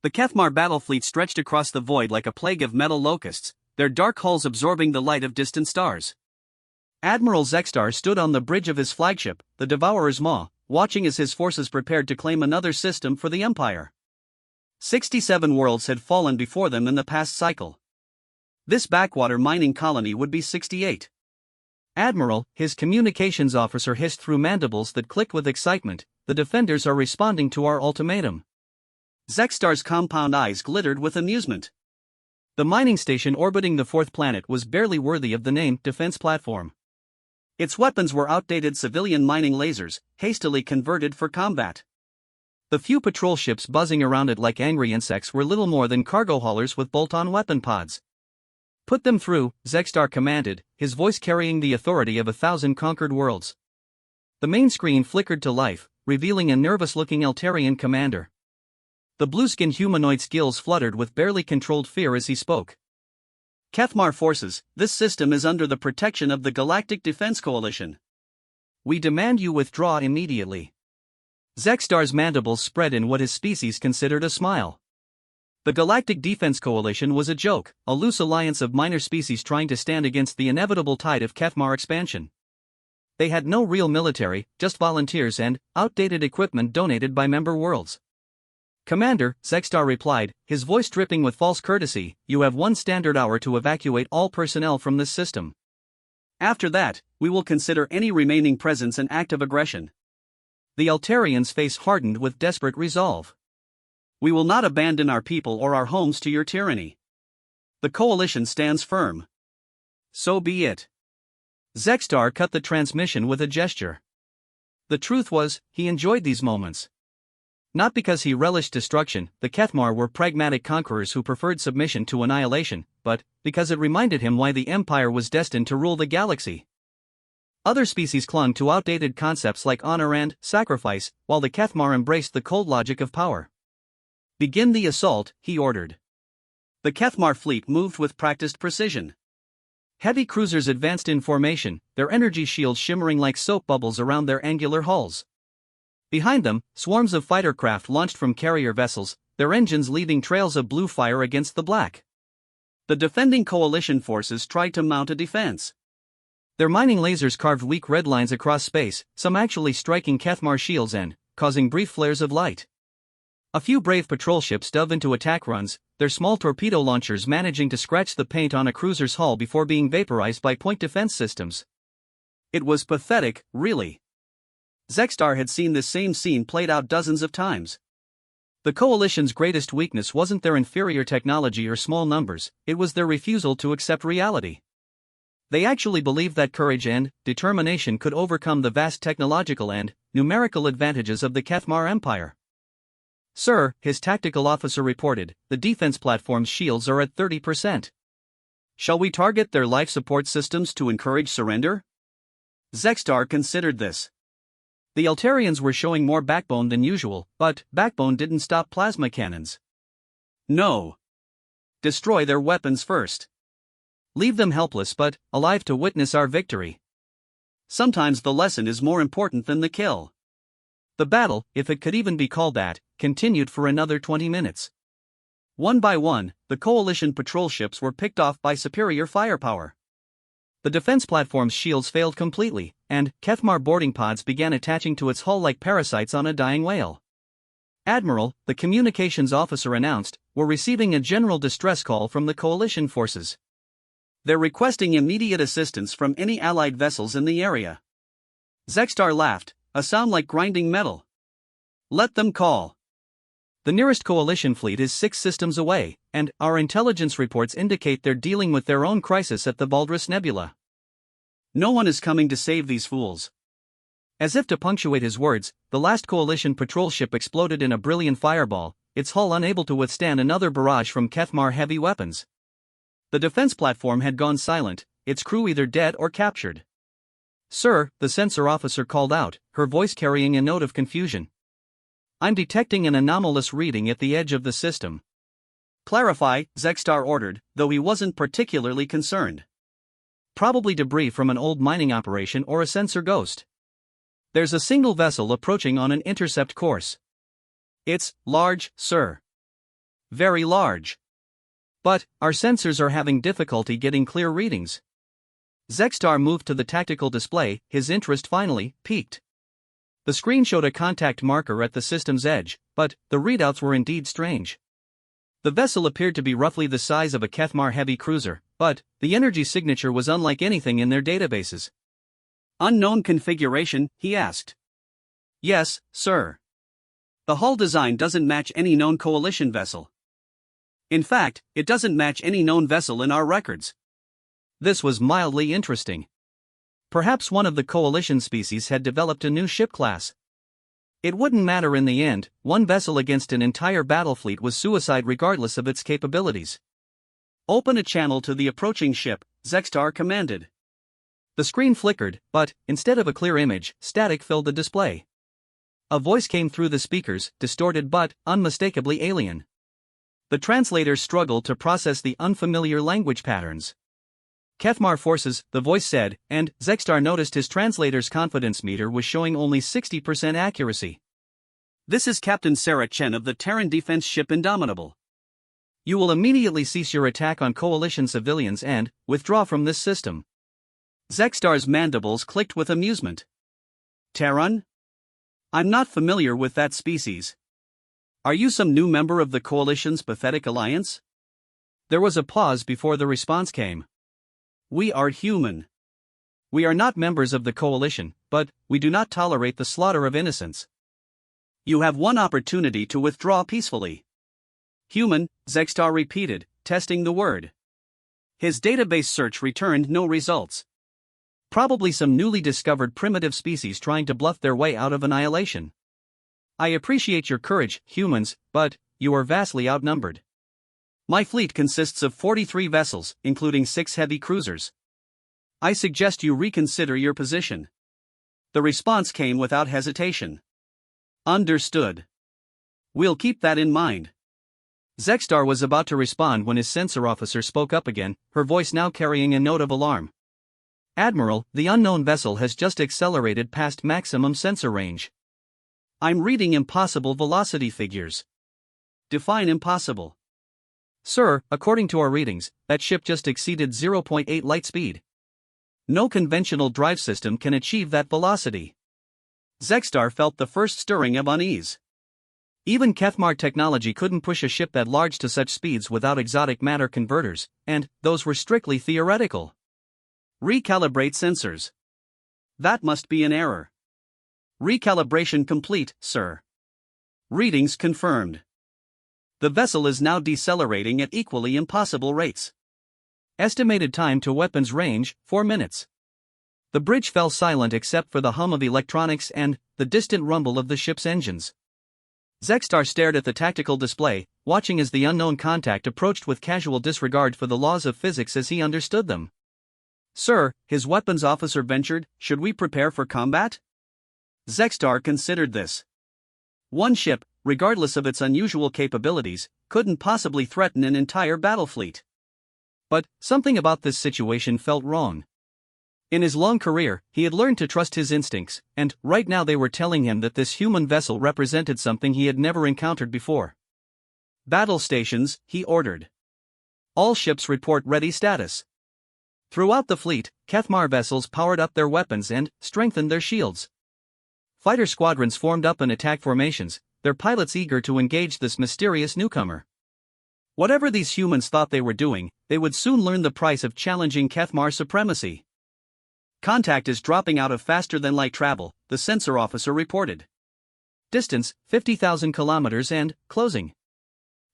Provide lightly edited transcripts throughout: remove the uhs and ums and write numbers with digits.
The Kethmar battle fleet stretched across the void like a plague of metal locusts, their dark hulls absorbing the light of distant stars. Admiral Zextar stood on the bridge of his flagship, the Devourer's Maw, watching as his forces prepared to claim another system for the Empire. 67 worlds had fallen before them in the past cycle. This backwater mining colony would be 68. Admiral, his communications officer hissed through mandibles that clicked with excitement, the defenders are responding to our ultimatum. Zextar's compound eyes glittered with amusement. The mining station orbiting the fourth planet was barely worthy of the name defense platform. Its weapons were outdated civilian mining lasers, hastily converted for combat. The few patrol ships buzzing around it like angry insects were little more than cargo haulers with bolt-on weapon pods. Put them through, Zextar commanded, his voice carrying the authority of 1,000 conquered worlds. The main screen flickered to life, revealing a nervous-looking Eltarian commander. The blue-skinned humanoid's gills fluttered with barely controlled fear as he spoke. Kethmar forces, this system is under the protection of the Galactic Defense Coalition. We demand you withdraw immediately. Zextar's mandibles spread in what his species considered a smile. The Galactic Defense Coalition was a joke, a loose alliance of minor species trying to stand against the inevitable tide of Kethmar expansion. They had no real military, just volunteers and outdated equipment donated by member worlds. Commander, Zextar replied, his voice dripping with false courtesy, you have 1 standard hour to evacuate all personnel from this system. After that, we will consider any remaining presence an act of aggression. The Eltarian's face hardened with desperate resolve. We will not abandon our people or our homes to your tyranny. The coalition stands firm. So be it. Zextar cut the transmission with a gesture. The truth was, he enjoyed these moments. Not because he relished destruction, the Kethmar were pragmatic conquerors who preferred submission to annihilation, but because it reminded him why the Empire was destined to rule the galaxy. Other species clung to outdated concepts like honor and sacrifice, while the Kethmar embraced the cold logic of power. Begin the assault, he ordered. The Kethmar fleet moved with practiced precision. Heavy cruisers advanced in formation, their energy shields shimmering like soap bubbles around their angular hulls. Behind them, swarms of fighter craft launched from carrier vessels, their engines leaving trails of blue fire against the black. The defending coalition forces tried to mount a defense. Their mining lasers carved weak red lines across space, some actually striking Kethmar shields and causing brief flares of light. A few brave patrol ships dove into attack runs, their small torpedo launchers managing to scratch the paint on a cruiser's hull before being vaporized by point defense systems. It was pathetic, really. Zextar had seen this same scene played out dozens of times. The coalition's greatest weakness wasn't their inferior technology or small numbers, it was their refusal to accept reality. They actually believed that courage and determination could overcome the vast technological and numerical advantages of the Kethmar Empire. Sir, his tactical officer reported, the defense platform's shields are at 30%. Shall we target their life support systems to encourage surrender? Zextar considered this. The Eltarians were showing more backbone than usual, but backbone didn't stop plasma cannons. No. Destroy their weapons first. Leave them helpless but alive to witness our victory. Sometimes the lesson is more important than the kill. The battle, if it could even be called that, continued for another 20 minutes. One by one, the coalition patrol ships were picked off by superior firepower. The defense platform's shields failed completely, and Kethmar boarding pods began attaching to its hull like parasites on a dying whale. Admiral, the communications officer announced, we're receiving a general distress call from the coalition forces. They're requesting immediate assistance from any allied vessels in the area. Zextar laughed, a sound like grinding metal. Let them call. The nearest coalition fleet is 6 systems away, and our intelligence reports indicate they're dealing with their own crisis at the Baldrus Nebula. No one is coming to save these fools. As if to punctuate his words, the last coalition patrol ship exploded in a brilliant fireball, its hull unable to withstand another barrage from Kethmar heavy weapons. The defense platform had gone silent, its crew either dead or captured. Sir, the sensor officer called out, her voice carrying a note of confusion. I'm detecting an anomalous reading at the edge of the system. Clarify, Zextar ordered, though he wasn't particularly concerned. Probably debris from an old mining operation or a sensor ghost. There's a single vessel approaching on an intercept course. It's large, sir. very large. But, our sensors are having difficulty getting clear readings. Zexstar moved to the tactical display, his interest finally peaked. The screen showed a contact marker at the system's edge, but the readouts were indeed strange. The vessel appeared to be roughly the size of a Kethmar heavy cruiser, but the energy signature was unlike anything in their databases. Unknown configuration, he asked. Yes, sir. The hull design doesn't match any known coalition vessel. In fact, it doesn't match any known vessel in our records. This was mildly interesting. Perhaps one of the coalition species had developed a new ship class. It wouldn't matter in the end, one vessel against an entire battle fleet was suicide regardless of its capabilities. Open a channel to the approaching ship, Zexstar commanded. The screen flickered, but, instead of a clear image, static filled the display. A voice came through the speakers, distorted but unmistakably alien. The translator struggled to process the unfamiliar language patterns. Kethmar forces, the voice said, and Zexstar noticed his translator's confidence meter was showing only 60% accuracy. This is Captain Sarah Chen of the Terran defense ship Indomitable. You will immediately cease your attack on coalition civilians and withdraw from this system. Zexstar's mandibles clicked with amusement. Terran? I'm not familiar with that species. Are you some new member of the coalition's pathetic alliance? There was a pause before the response came. We are human. We are not members of the coalition, but we do not tolerate the slaughter of innocents. You have one opportunity to withdraw peacefully. Human, Zexstar repeated, testing the word. His database search returned no results. Probably some newly discovered primitive species trying to bluff their way out of annihilation. I appreciate your courage, humans, but you are vastly outnumbered. My fleet consists of 43 vessels, including 6 heavy cruisers. I suggest you reconsider your position. The response came without hesitation. Understood. We'll keep that in mind. Zexstar was about to respond when his sensor officer spoke up again, her voice now carrying a note of alarm. Admiral, the unknown vessel has just accelerated past maximum sensor range. I'm reading impossible velocity figures. Define impossible. Sir, according to our readings, that ship just exceeded 0.8 light speed. No conventional drive system can achieve that velocity. Zexstar felt the first stirring of unease. Even Kethmar technology couldn't push a ship that large to such speeds without exotic matter converters, and those were strictly theoretical. Recalibrate sensors. That must be an error. Recalibration complete, sir. Readings confirmed. The vessel is now decelerating at equally impossible rates. Estimated time to weapons range, 4 minutes. The bridge fell silent except for the hum of electronics and the distant rumble of the ship's engines. Zexstar stared at the tactical display, watching as the unknown contact approached with casual disregard for the laws of physics as he understood them. Sir, his weapons officer ventured, should we prepare for combat? Zexstar considered this. One ship, regardless of its unusual capabilities, couldn't possibly threaten an entire battle fleet. But something about this situation felt wrong. In his long career, he had learned to trust his instincts, and right now they were telling him that this human vessel represented something he had never encountered before. Battle stations, he ordered. All ships report ready status. Throughout the fleet, Kethmar vessels powered up their weapons and strengthened their shields. Fighter squadrons formed up in attack formations, their pilots eager to engage this mysterious newcomer. Whatever these humans thought they were doing, they would soon learn the price of challenging Kethmar supremacy. Contact is dropping out of faster-than-light travel, the sensor officer reported. Distance, 50,000 kilometers and closing.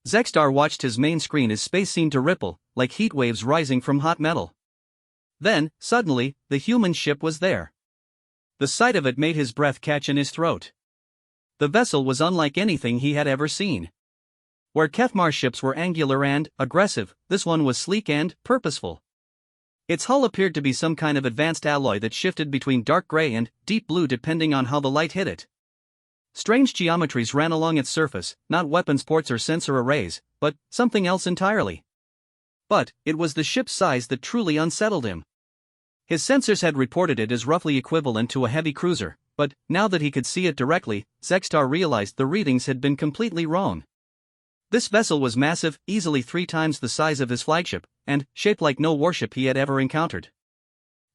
Zexstar watched his main screen as space seemed to ripple, like heat waves rising from hot metal. Then, suddenly, the human ship was there. The sight of it made his breath catch in his throat. The vessel was unlike anything he had ever seen. Where Kethmar ships were angular and aggressive, this one was sleek and purposeful. Its hull appeared to be some kind of advanced alloy that shifted between dark gray and deep blue depending on how the light hit it. Strange geometries ran along its surface, not weapons ports or sensor arrays, but something else entirely. But it was the ship's size that truly unsettled him. His sensors had reported it as roughly equivalent to a heavy cruiser, but now that he could see it directly, Zexstar realized the readings had been completely wrong. This vessel was massive, easily 3 times the size of his flagship, and shaped like no warship he had ever encountered.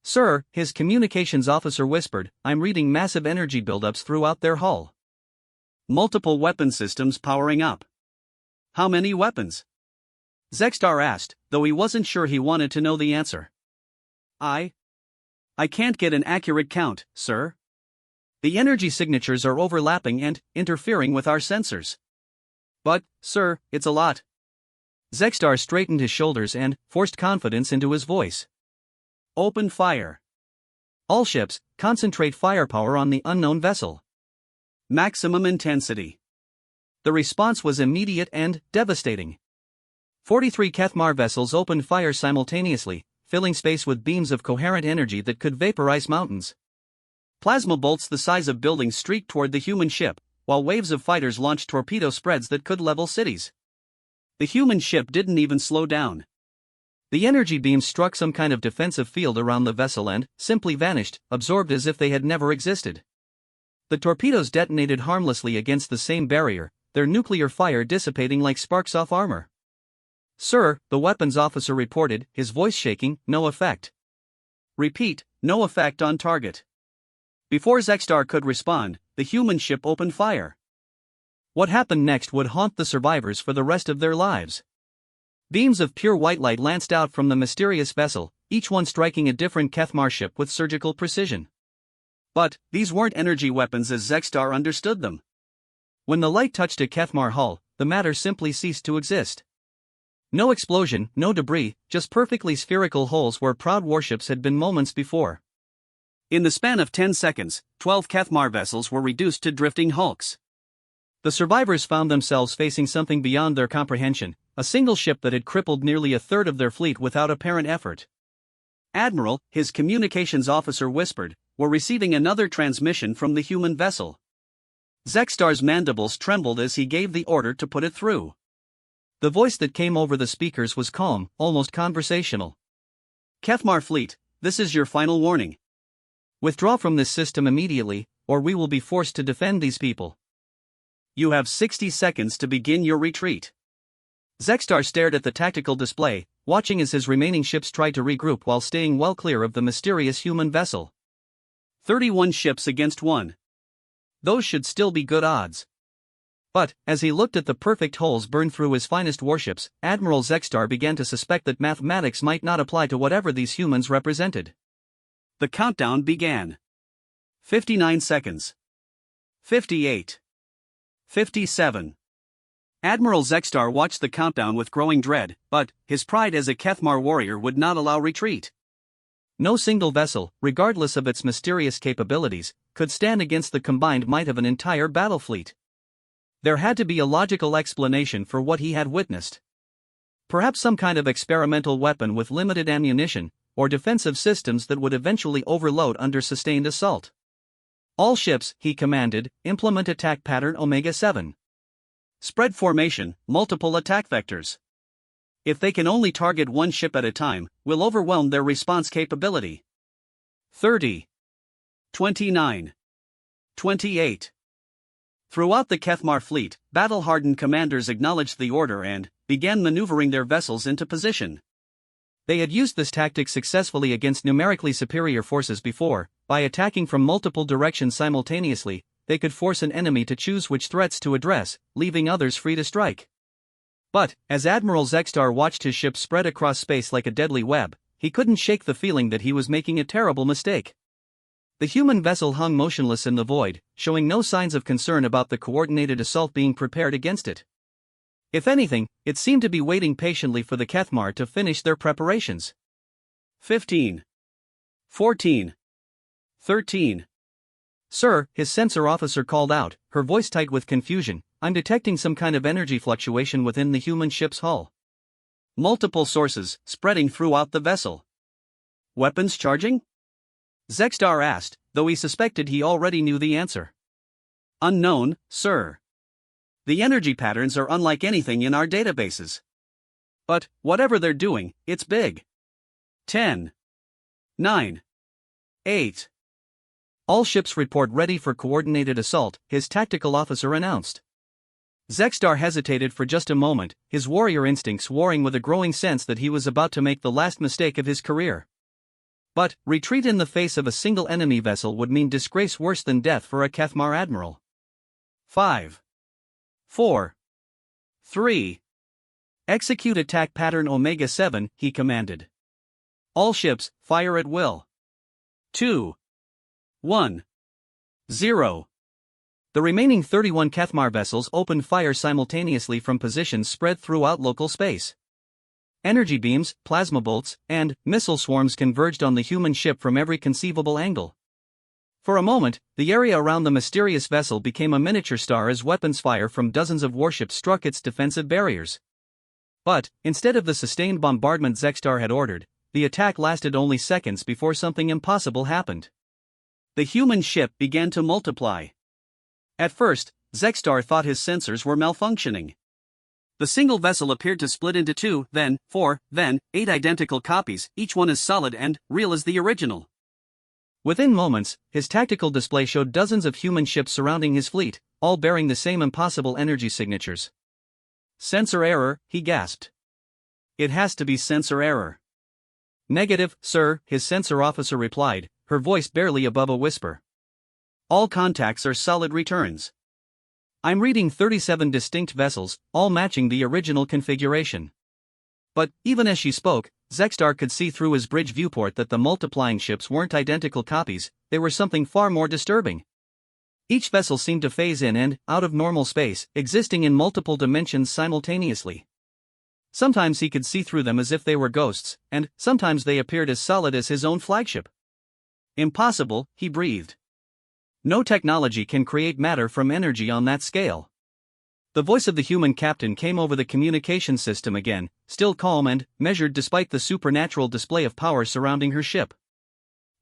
"Sir," his communications officer whispered, "I'm reading massive energy buildups throughout their hull. Multiple weapon systems powering up." "How many weapons?" Zexstar asked, though he wasn't sure he wanted to know the answer. I can't get an accurate count, sir. The energy signatures are overlapping and interfering with our sensors." "But, sir, it's a lot." Zexstar straightened his shoulders and forced confidence into his voice. "Open fire. All ships, concentrate firepower on the unknown vessel. Maximum intensity." The response was immediate and devastating. 43 Kethmar vessels opened fire simultaneously, filling space with beams of coherent energy that could vaporize mountains. Plasma bolts the size of buildings streaked toward the human ship, while waves of fighters launched torpedo spreads that could level cities. The human ship didn't even slow down. The energy beams struck some kind of defensive field around the vessel and simply vanished, absorbed as if they had never existed. The torpedoes detonated harmlessly against the same barrier, their nuclear fire dissipating like sparks off armor. "Sir," the weapons officer reported, his voice shaking, "no effect." "Repeat, no effect on target." Before Zexstar could respond, the human ship opened fire. What happened next would haunt the survivors for the rest of their lives. Beams of pure white light lanced out from the mysterious vessel, each one striking a different Kethmar ship with surgical precision. But these weren't energy weapons as Zexstar understood them. When the light touched a Kethmar hull, the matter simply ceased to exist. No explosion, no debris, just perfectly spherical holes where proud warships had been moments before. In the span of 10 seconds, 12 Kethmar vessels were reduced to drifting hulks. The survivors found themselves facing something beyond their comprehension, a single ship that had crippled nearly a third of their fleet without apparent effort. "Admiral," his communications officer whispered, "we're receiving another transmission from the human vessel." Zexstar's mandibles trembled as he gave the order to put it through. The voice that came over the speakers was calm, almost conversational. "Kethmar fleet, this is your final warning. Withdraw from this system immediately, or we will be forced to defend these people. You have 60 seconds to begin your retreat." Zexstar stared at the tactical display, watching as his remaining ships tried to regroup while staying well clear of the mysterious human vessel. 31 ships against 1. Those should still be good odds. But, as he looked at the perfect holes burned through his finest warships, Admiral Zexstar began to suspect that mathematics might not apply to whatever these humans represented. The countdown began. 59 seconds. 58. 57. Admiral Zexstar watched the countdown with growing dread, but his pride as a Kethmar warrior would not allow retreat. No single vessel, regardless of its mysterious capabilities, could stand against the combined might of an entire battle fleet. There had to be a logical explanation for what he had witnessed. Perhaps some kind of experimental weapon with limited ammunition, or defensive systems that would eventually overload under sustained assault. "All ships," he commanded, "implement attack pattern Omega-7. Spread formation, multiple attack vectors. If they can only target one ship at a time, we'll overwhelm their response capability." 30. 29. 28. Throughout the Kethmar fleet, battle-hardened commanders acknowledged the order and began maneuvering their vessels into position. They had used this tactic successfully against numerically superior forces before. By attacking from multiple directions simultaneously, they could force an enemy to choose which threats to address, leaving others free to strike. But, as Admiral Zexstar watched his ship spread across space like a deadly web, he couldn't shake the feeling that he was making a terrible mistake. The human vessel hung motionless in the void, showing no signs of concern about the coordinated assault being prepared against it. If anything, it seemed to be waiting patiently for the Kethmar to finish their preparations. 15. 14. 13. "Sir," his sensor officer called out, her voice tight with confusion, "I'm detecting some kind of energy fluctuation within the human ship's hull. Multiple sources, spreading throughout the vessel." "Weapons charging?" Zexstar asked, though he suspected he already knew the answer. "Unknown, sir. The energy patterns are unlike anything in our databases. But, whatever they're doing, it's big." 10. 9. 8. "All ships report ready for coordinated assault," his tactical officer announced. Zexstar hesitated for just a moment, his warrior instincts warring with a growing sense that he was about to make the last mistake of his career. But retreat in the face of a single enemy vessel would mean disgrace worse than death for a Cathmar admiral. 5. 4. 3. Execute attack pattern Omega 7, he commanded. All ships, fire at will. 2. 1. 0. The remaining 31 Cathmar vessels opened fire simultaneously from positions spread throughout local space. Energy beams, plasma bolts, and missile swarms converged on the human ship from every conceivable angle. For a moment, the area around the mysterious vessel became a miniature star as weapons fire from dozens of warships struck its defensive barriers. But, instead of the sustained bombardment Zexstar had ordered, the attack lasted only seconds before something impossible happened. The human ship began to multiply. At first, Zexstar thought his sensors were malfunctioning. The single vessel appeared to split into 2, then 4, then 8 identical copies, each one as solid and real as the original. Within moments, his tactical display showed dozens of human ships surrounding his fleet, all bearing the same impossible energy signatures. Sensor error, he gasped. It has to be sensor error. Negative, sir, his sensor officer replied, her voice barely above a whisper. All contacts are solid returns. I'm reading 37 distinct vessels, all matching the original configuration. But, even as she spoke, Zexstar could see through his bridge viewport that the multiplying ships weren't identical copies, they were something far more disturbing. Each vessel seemed to phase in and out of normal space, existing in multiple dimensions simultaneously. Sometimes he could see through them as if they were ghosts, and sometimes they appeared as solid as his own flagship. Impossible, he breathed. No technology can create matter from energy on that scale. The voice of the human captain came over the communication system again, still calm and measured despite the supernatural display of power surrounding her ship.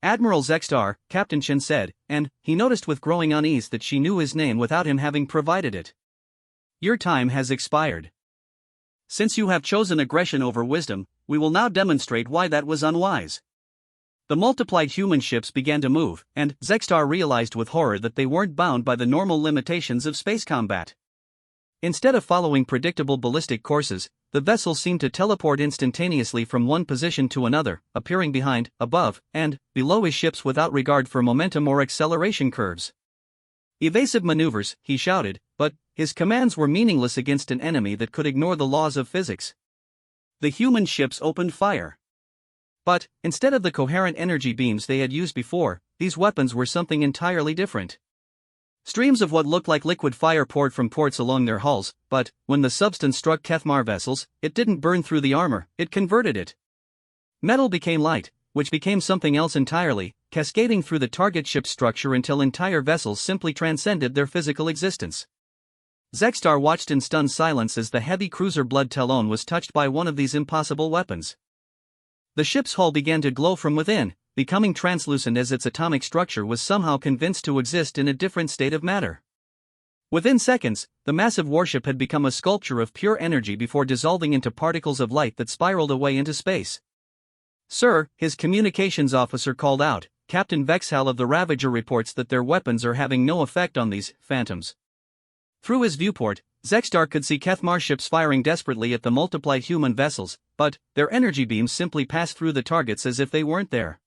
Admiral Zexstar, Captain Chen said, and he noticed with growing unease that she knew his name without him having provided it. Your time has expired. Since you have chosen aggression over wisdom, we will now demonstrate why that was unwise. The multiplied human ships began to move, and Zexstar realized with horror that they weren't bound by the normal limitations of space combat. Instead of following predictable ballistic courses, the vessels seemed to teleport instantaneously from one position to another, appearing behind, above, and below his ships without regard for momentum or acceleration curves. Evasive maneuvers, he shouted, but his commands were meaningless against an enemy that could ignore the laws of physics. The human ships opened fire. But, instead of the coherent energy beams they had used before, these weapons were something entirely different. Streams of what looked like liquid fire poured from ports along their hulls, but, when the substance struck Cathmar vessels, it didn't burn through the armor, it converted it. Metal became light, which became something else entirely, cascading through the target ship's structure until entire vessels simply transcended their physical existence. Zexstar watched in stunned silence as the heavy cruiser Blood Talon was touched by one of these impossible weapons. The ship's hull began to glow from within, becoming translucent as its atomic structure was somehow convinced to exist in a different state of matter. Within seconds, the massive warship had become a sculpture of pure energy before dissolving into particles of light that spiraled away into space. Sir, his communications officer called out, Captain Vexhal of the Ravager reports that their weapons are having no effect on these phantoms. Through his viewport, Zexstar could see Cathmar ships firing desperately at the multiplied human vessels, but their energy beams simply passed through the targets as if they weren't there.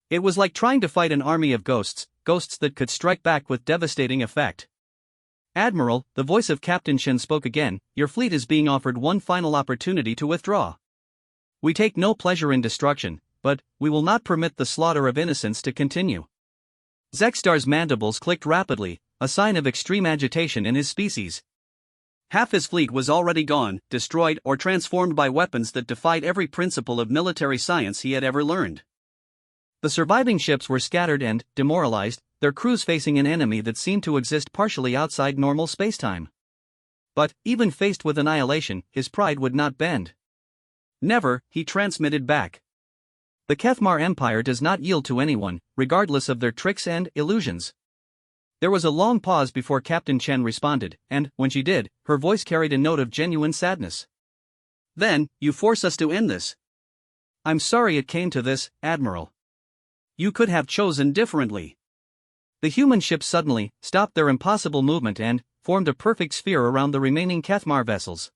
It was like trying to fight an army of ghosts that could strike back with devastating effect. Admiral, the voice of Captain Chen spoke again, your fleet is being offered one final opportunity to withdraw. We take no pleasure in destruction, but we will not permit the slaughter of innocents to continue. Zexstar's mandibles clicked rapidly, a sign of extreme agitation in his species. Half his fleet was already gone, destroyed or transformed by weapons that defied every principle of military science he had ever learned. The surviving ships were scattered and demoralized, their crews facing an enemy that seemed to exist partially outside normal spacetime. But, even faced with annihilation, his pride would not bend. Never, he transmitted back. The Cathmar Empire does not yield to anyone, regardless of their tricks and illusions. There was a long pause before Captain Chen responded, and, when she did, her voice carried a note of genuine sadness. Then, you force us to end this. I'm sorry it came to this, Admiral. You could have chosen differently. The human ships suddenly stopped their impossible movement and, formed a perfect sphere around the remaining Cathmar vessels.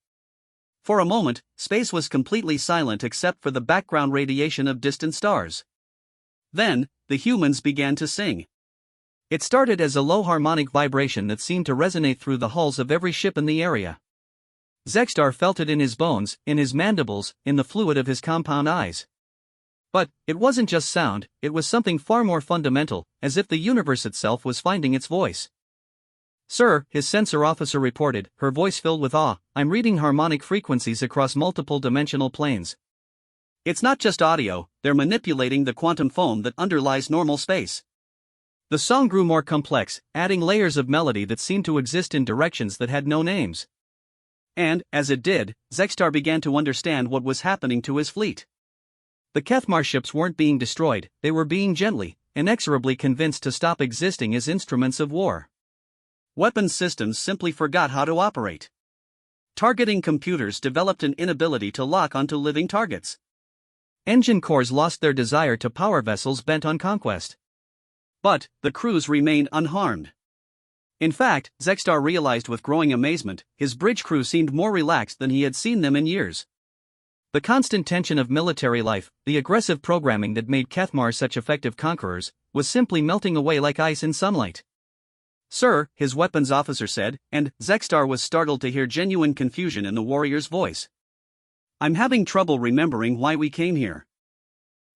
For a moment, space was completely silent except for the background radiation of distant stars. Then, the humans began to sing. It started as a low harmonic vibration that seemed to resonate through the hulls of every ship in the area. Zexstar felt it in his bones, in his mandibles, in the fluid of his compound eyes. But it wasn't just sound, it was something far more fundamental, as if the universe itself was finding its voice. "Sir," his sensor officer reported, her voice filled with awe, "I'm reading harmonic frequencies across multiple dimensional planes. It's not just audio, they're manipulating the quantum foam that underlies normal space." The song grew more complex, adding layers of melody that seemed to exist in directions that had no names. And, as it did, Zexstar began to understand what was happening to his fleet. The Cathmar ships weren't being destroyed, they were being gently, inexorably convinced to stop existing as instruments of war. Weapons systems simply forgot how to operate. Targeting computers developed an inability to lock onto living targets. Engine cores lost their desire to power vessels bent on conquest. But the crews remained unharmed. In fact, Zexstar realized with growing amazement, his bridge crew seemed more relaxed than he had seen them in years. The constant tension of military life, the aggressive programming that made Cathmar such effective conquerors, was simply melting away like ice in sunlight. "Sir," his weapons officer said, and Zexstar was startled to hear genuine confusion in the warrior's voice. "I'm having trouble remembering why we came here.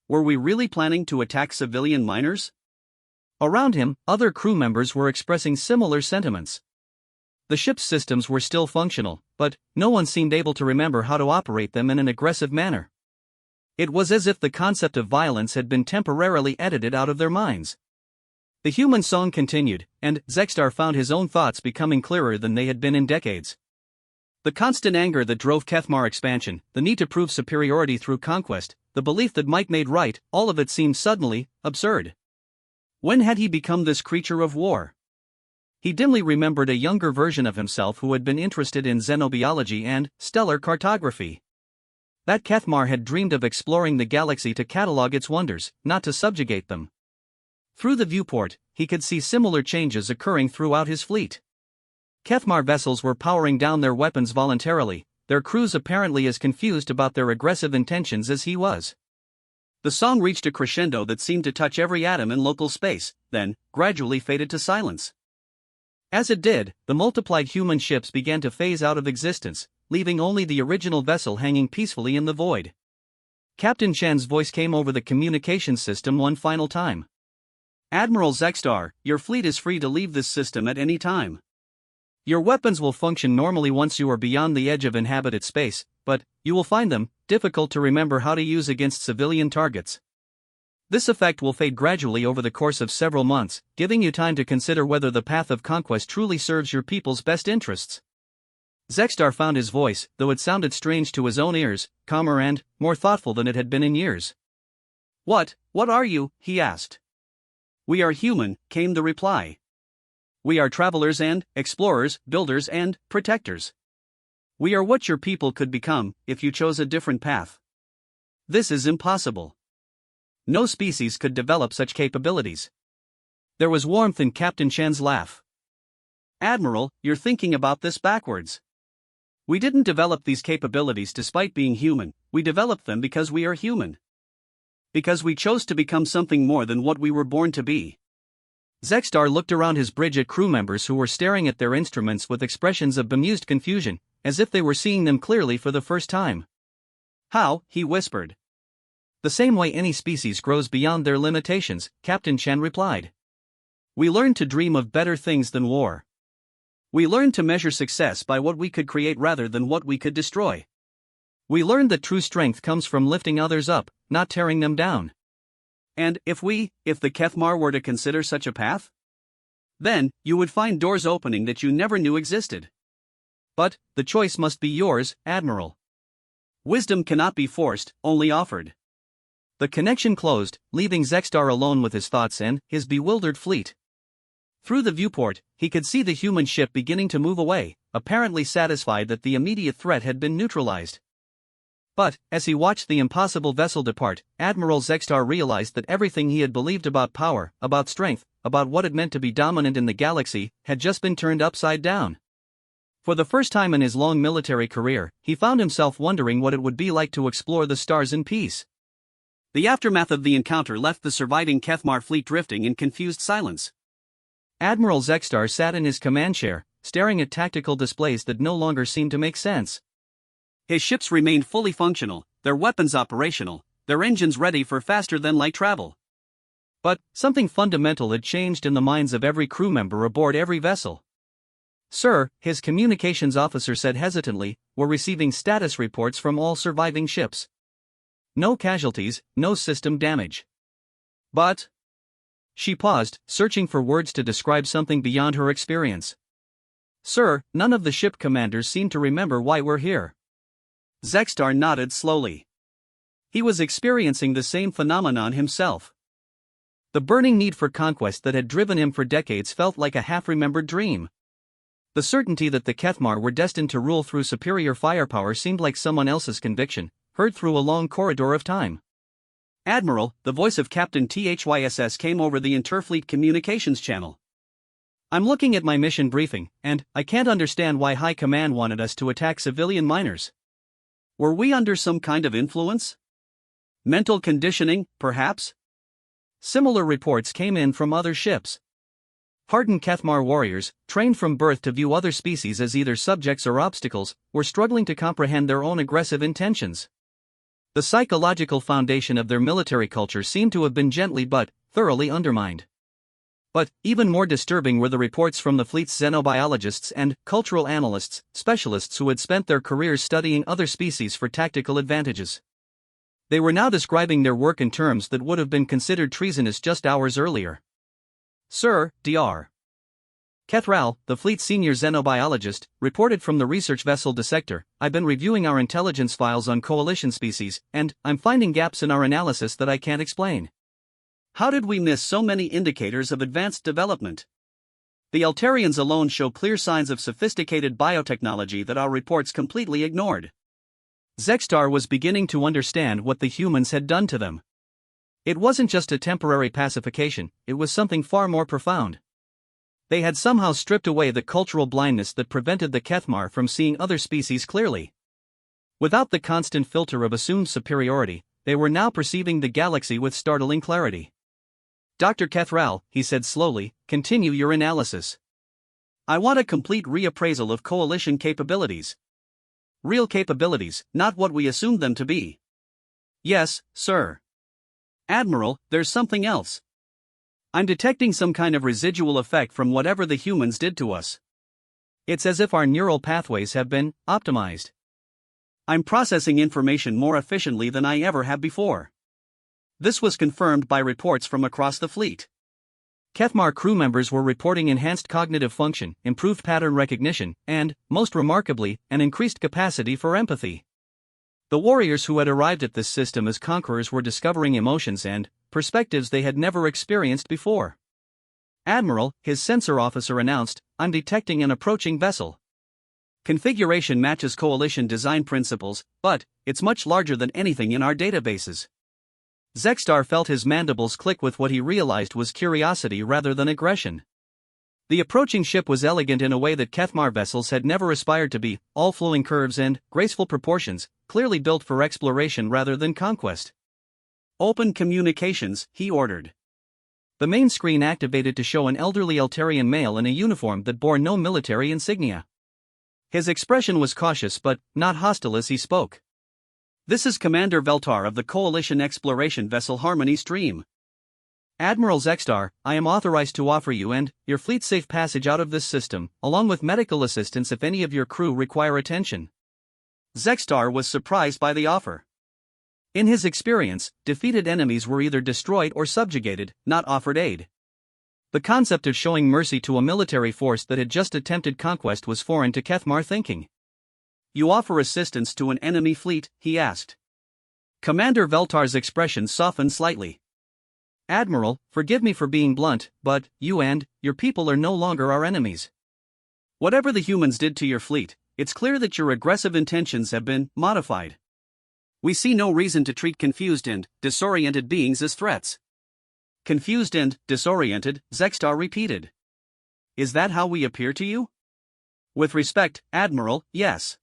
Were we really planning to attack civilian miners?" Around him, other crew members were expressing similar sentiments. The ship's systems were still functional, but no one seemed able to remember how to operate them in an aggressive manner. It was as if the concept of violence had been temporarily edited out of their minds. The human song continued, and Zexstar found his own thoughts becoming clearer than they had been in decades. The constant anger that drove Cathmar expansion, the need to prove superiority through conquest, the belief that might made right, all of it seemed suddenly absurd. When had he become this creature of war? He dimly remembered a younger version of himself who had been interested in xenobiology and stellar cartography. That Cathmar had dreamed of exploring the galaxy to catalog its wonders, not to subjugate them. Through the viewport, he could see similar changes occurring throughout his fleet. Cathmar vessels were powering down their weapons voluntarily, their crews apparently as confused about their aggressive intentions as he was. The song reached a crescendo that seemed to touch every atom in local space, then, gradually faded to silence. As it did, the multiplied human ships began to phase out of existence, leaving only the original vessel hanging peacefully in the void. Captain Chen's voice came over the communications system one final time. "Admiral Zexstar, your fleet is free to leave this system at any time. Your weapons will function normally once you are beyond the edge of inhabited space, but you will find them difficult to remember how to use against civilian targets. This effect will fade gradually over the course of several months, giving you time to consider whether the path of conquest truly serves your people's best interests." Zexstar found his voice, though it sounded strange to his own ears, calmer and more thoughtful than it had been in years. What are you?" he asked. "We are human," came the reply. "We are travelers and explorers, builders and protectors. We are what your people could become if you chose a different path. This is impossible. No species could develop such capabilities." There was warmth in Captain Chen's laugh. "Admiral, you're thinking about this backwards. We didn't develop these capabilities despite being human, we developed them because we are human. Because we chose to become something more than what we were born to be." Zexstar looked around his bridge at crew members who were staring at their instruments with expressions of bemused confusion, as if they were seeing them clearly for the first time. "How?" he whispered. "The same way any species grows beyond their limitations," Captain Chen replied. "We learned to dream of better things than war. We learned to measure success by what we could create rather than what we could destroy. We learned that true strength comes from lifting others up, not tearing them down. And if the Cathmar were to consider such a path? Then, you would find doors opening that you never knew existed. But, the choice must be yours, Admiral. Wisdom cannot be forced, only offered." The connection closed, leaving Zexstar alone with his thoughts and his bewildered fleet. Through the viewport, he could see the human ship beginning to move away, apparently satisfied that the immediate threat had been neutralized. But, as he watched the impossible vessel depart, Admiral Zexstar realized that everything he had believed about power, about strength, about what it meant to be dominant in the galaxy, had just been turned upside down. For the first time in his long military career, he found himself wondering what it would be like to explore the stars in peace. The aftermath of the encounter left the surviving Kethmar fleet drifting in confused silence. Admiral Zextar sat in his command chair, staring at tactical displays that no longer seemed to make sense. His ships remained fully functional, their weapons operational, their engines ready for faster-than-light travel. But something fundamental had changed in the minds of every crew member aboard every vessel. "Sir," his communications officer said hesitantly, "we're receiving status reports from all surviving ships. No casualties, no system damage." "But..." She paused, searching for words to describe something beyond her experience. "Sir, none of the ship commanders seem to remember why we're here." Zextar nodded slowly. He was experiencing the same phenomenon himself. The burning need for conquest that had driven him for decades felt like a half-remembered dream. The certainty that the Kethmar were destined to rule through superior firepower seemed like someone else's conviction, heard through a long corridor of time. "Admiral," the voice of Captain THYSS came over the interfleet communications channel. "I'm looking at my mission briefing, and I can't understand why High Command wanted us to attack civilian miners. Were we under some kind of influence? Mental conditioning, perhaps?" Similar reports came in from other ships. Hardened Kethmar warriors, trained from birth to view other species as either subjects or obstacles, were struggling to comprehend their own aggressive intentions. The psychological foundation of their military culture seemed to have been gently but thoroughly undermined. But even more disturbing were the reports from the fleet's xenobiologists and cultural analysts, specialists who had spent their careers studying other species for tactical advantages. They were now describing their work in terms that would have been considered treasonous just hours earlier. "Sir, Dr. Kethral, the fleet's senior xenobiologist, reported from the research vessel Dissector, I've been reviewing our intelligence files on coalition species, and I'm finding gaps in our analysis that I can't explain. How did we miss so many indicators of advanced development? The Altarians alone show clear signs of sophisticated biotechnology that our reports completely ignored." Zextar was beginning to understand what the humans had done to them. It wasn't just a temporary pacification, it was something far more profound. They had somehow stripped away the cultural blindness that prevented the Kethmar from seeing other species clearly. Without the constant filter of assumed superiority, they were now perceiving the galaxy with startling clarity. "Dr. Kethral," he said slowly, "continue your analysis. I want a complete reappraisal of coalition capabilities. Real capabilities, not what we assumed them to be." "Yes, sir." "Admiral, there's something else. I'm detecting some kind of residual effect from whatever the humans did to us. It's as if our neural pathways have been optimized. I'm processing information more efficiently than I ever have before." This was confirmed by reports from across the fleet. Kethmar crew members were reporting enhanced cognitive function, improved pattern recognition, and, most remarkably, an increased capacity for empathy. The warriors who had arrived at this system as conquerors were discovering emotions and perspectives they had never experienced before. "Admiral," his sensor officer announced, "I'm detecting an approaching vessel. Configuration matches coalition design principles, but it's much larger than anything in our databases." Zextar felt his mandibles click with what he realized was curiosity rather than aggression. The approaching ship was elegant in a way that Kethmar vessels had never aspired to be, all flowing curves and graceful proportions, clearly built for exploration rather than conquest. "Open communications," he ordered. The main screen activated to show an elderly Altarian male in a uniform that bore no military insignia. His expression was cautious but not hostile as he spoke. "This is Commander Veltar of the Coalition exploration vessel Harmony Stream. Admiral Zextar, I am authorized to offer you and your fleet safe passage out of this system, along with medical assistance if any of your crew require attention." Zextar was surprised by the offer. In his experience, defeated enemies were either destroyed or subjugated, not offered aid. The concept of showing mercy to a military force that had just attempted conquest was foreign to Kethmar thinking. "You offer assistance to an enemy fleet?" he asked. Commander Veltar's expression softened slightly. "Admiral, forgive me for being blunt, but you and your people are no longer our enemies. Whatever the humans did to your fleet, it's clear that your aggressive intentions have been modified. We see no reason to treat confused and disoriented beings as threats." "Confused and disoriented," Zextar repeated. "Is that how we appear to you? With respect, Admiral, yes.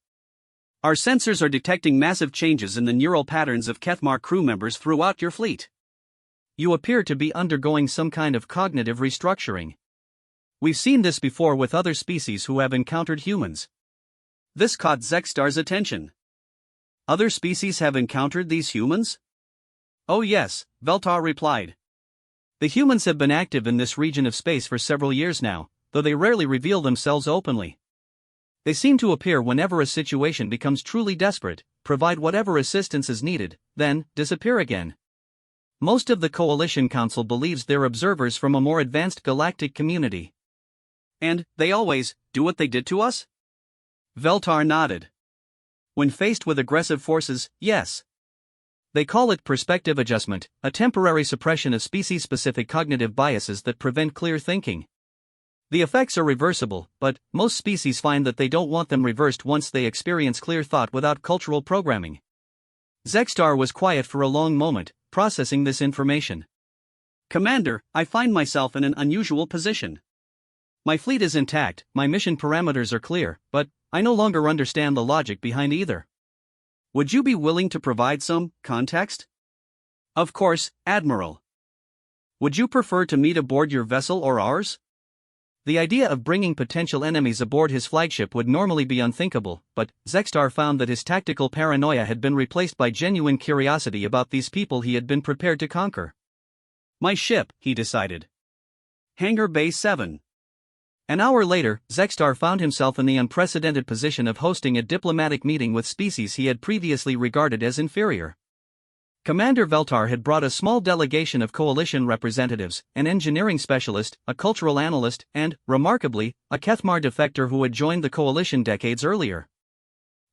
Our sensors are detecting massive changes in the neural patterns of Kethmar crew members throughout your fleet. You appear to be undergoing some kind of cognitive restructuring. We've seen this before with other species who have encountered humans. This caught Zextar's attention. Other species have encountered these humans? Oh yes, Veltar replied. The humans have been active in this region of space for several years now, though they rarely reveal themselves openly. They seem to appear whenever a situation becomes truly desperate, provide whatever assistance is needed, then disappear again. Most of the Coalition Council believes they're observers from a more advanced galactic community. And they always do what they did to us? Veltar nodded. When faced with aggressive forces, yes. They call it perspective adjustment, a temporary suppression of species-specific cognitive biases that prevent clear thinking. The effects are reversible, but most species find that they don't want them reversed once they experience clear thought without cultural programming. Zextar was quiet for a long moment, processing this information. Commander, I find myself in an unusual position. My fleet is intact, my mission parameters are clear, but I no longer understand the logic behind either. Would you be willing to provide some context? Of course, Admiral. Would you prefer to meet aboard your vessel or ours? The idea of bringing potential enemies aboard his flagship would normally be unthinkable, but Zextar found that his tactical paranoia had been replaced by genuine curiosity about these people he had been prepared to conquer. My ship, he decided. Hangar Bay 7. An hour later, Zextar found himself in the unprecedented position of hosting a diplomatic meeting with species he had previously regarded as inferior. Commander Veltar had brought a small delegation of coalition representatives, an engineering specialist, a cultural analyst, and, remarkably, a Kethmar defector who had joined the coalition decades earlier.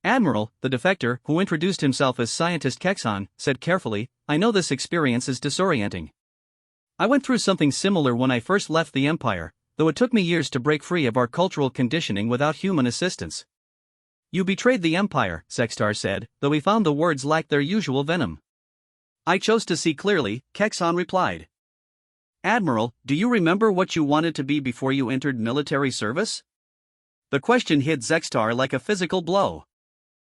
Admiral, the defector, who introduced himself as Scientist Kexan, said carefully, I know this experience is disorienting. I went through something similar when I first left the Empire, though it took me years to break free of our cultural conditioning without human assistance. You betrayed the Empire, Zextar said, though he found the words lacked their usual venom. I chose to see clearly, Kexan replied. Admiral, do you remember what you wanted to be before you entered military service? The question hit Zextar like a physical blow.